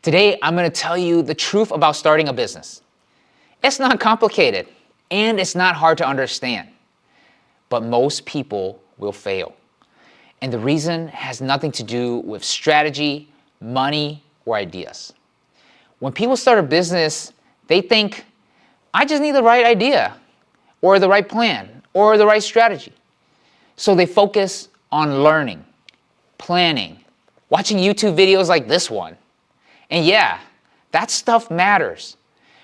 Today, I'm going to tell you the truth about starting a business. It's not complicated and it's not hard to understand, but most people will fail. And the reason has nothing to do with strategy, money, or ideas. When people start a business, they think, I just need the right idea, or the right plan, or the right strategy. So they focus on learning, planning, watching YouTube videos like this one. And yeah, that stuff matters,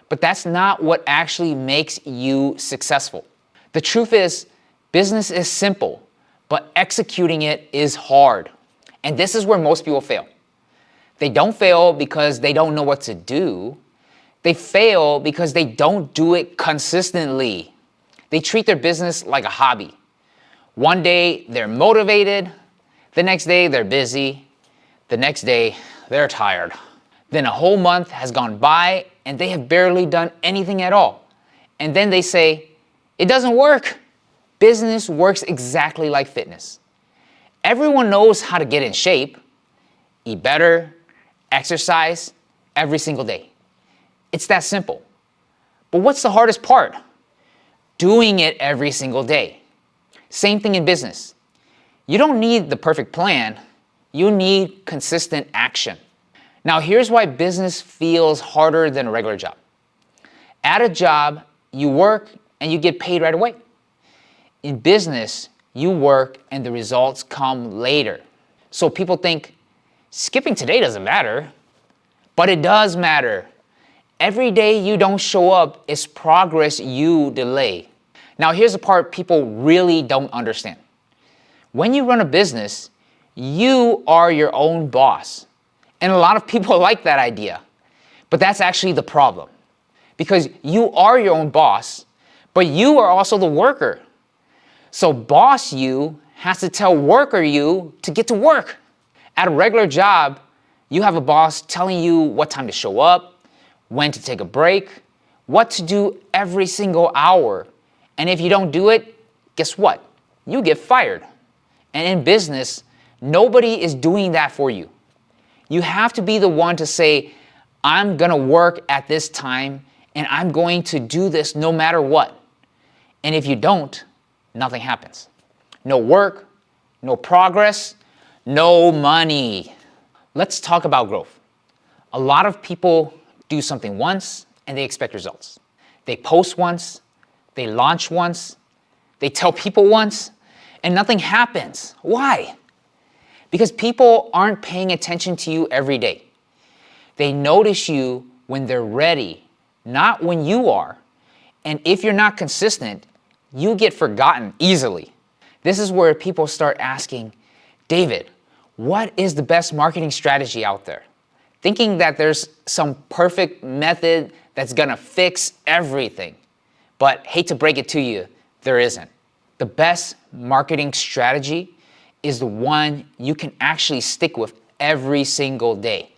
but that's not what actually makes you successful. The truth is, business is simple, but executing it is hard. And this is where most people fail. They don't fail because they don't know what to do. They fail because they don't do it consistently. They treat their business like a hobby. One day they're motivated, the next day they're busy, the next day they're tired. Then a whole month has gone by and they have barely done anything at all. And then they say, it doesn't work. Business works exactly like fitness. Everyone knows how to get in shape, eat better, exercise every single day. It's that simple. But what's the hardest part? Doing it every single day. Same thing in business. You don't need the perfect plan. You need consistent action. Now, here's why business feels harder than a regular job. At a job, you work and you get paid right away. In business, you work and the results come later. So people think, skipping today doesn't matter, but it does matter. Every day you don't show up is progress you delay. Now, here's the part people really don't understand. When you run a business, you are your own boss. And a lot of people like that idea. But that's actually the problem. Because you are your own boss, but you are also the worker. So boss you has to tell worker you to get to work. At a regular job, you have a boss telling you what time to show up, when to take a break, what to do every single hour. And if you don't do it, guess what? You get fired. And in business, nobody is doing that for you. You have to be the one to say, I'm going to work at this time and I'm going to do this no matter what. And if you don't, nothing happens. No work, no progress, no money. Let's talk about growth. A lot of people do something once and they expect results. They post once, they launch once, they tell people once, and nothing happens. Why? Because people aren't paying attention to you every day. They notice you when they're ready, not when you are. And if you're not consistent, you get forgotten easily. This is where people start asking, David, what is the best marketing strategy out there? Thinking that there's some perfect method that's gonna fix everything. But hate to break it to you, there isn't. The best marketing strategy is the one you can actually stick with every single day.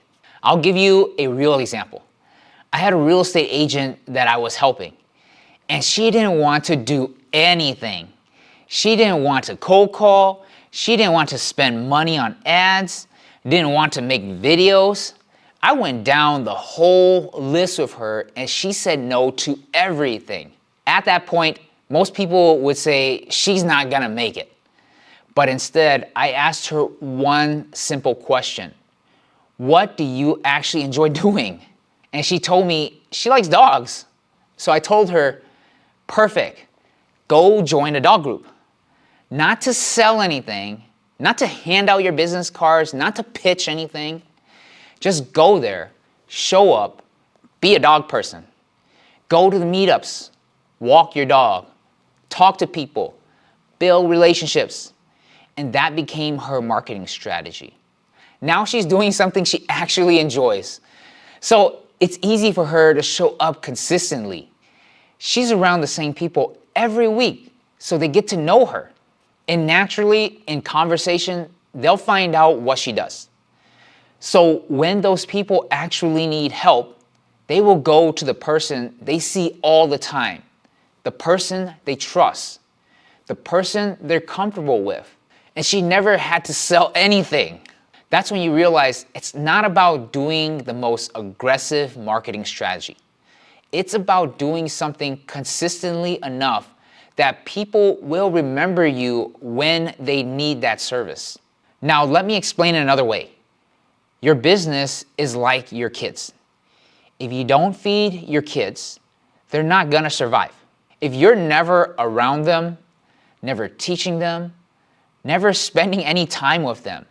I'll give you a real example. I had a real estate agent that I was helping, and she didn't want to do anything. She didn't want to cold call. She didn't want to spend money on ads, didn't want to make videos. I went down the whole list with her and she said no to everything. At that point, most people would say she's not gonna make it. But instead, I asked her one simple question. What do you actually enjoy doing? And she told me she likes dogs. So I told her, perfect, go join a dog group. Not to sell anything, not to hand out your business cards, not to pitch anything. Just go there, show up, be a dog person. Go to the meetups, walk your dog, talk to people, build relationships. And that became her marketing strategy. Now she's doing something she actually enjoys. So it's easy for her to show up consistently. She's around the same people every week, so they get to know her. And naturally, in conversation, they'll find out what she does. So when those people actually need help, they will go to the person they see all the time, the person they trust, the person they're comfortable with. And she never had to sell anything. That's when you realize it's not about doing the most aggressive marketing strategy. It's about doing something consistently enough that people will remember you when they need that service. Now, let me explain it another way. Your business is like your kids. If you don't feed your kids, they're not gonna survive. If you're never around them, never teaching them, never spending any time with them,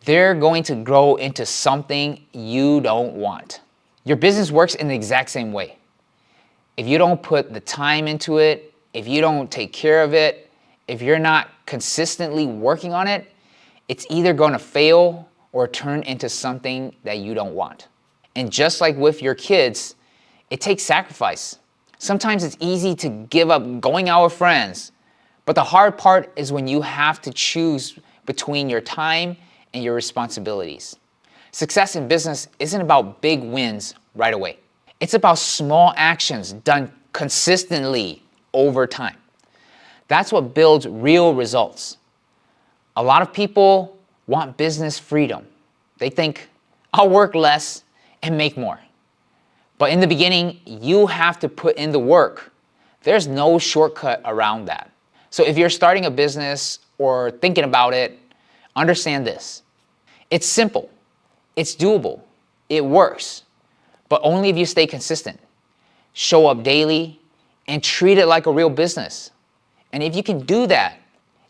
they're going to grow into something you don't want. Your business works in the exact same way. If you don't put the time into it, if you don't take care of it, if you're not consistently working on it, it's either going to fail or turn into something that you don't want. And just like with your kids, it takes sacrifice. Sometimes it's easy to give up going out with friends, but the hard part is when you have to choose between your time and your responsibilities. Success in business isn't about big wins right away. It's about small actions done consistently over time. That's what builds real results. A lot of people want business freedom. They think, I'll work less and make more. But in the beginning, you have to put in the work. There's no shortcut around that. So if you're starting a business or thinking about it, understand this. It's simple, it's doable, it works, but only if you stay consistent, show up daily, and treat it like a real business. And if you can do that,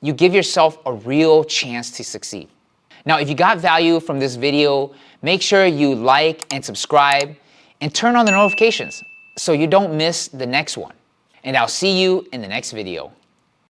you give yourself a real chance to succeed. Now, if you got value from this video, make sure you like and subscribe and turn on the notifications so you don't miss the next one. And I'll see you in the next video.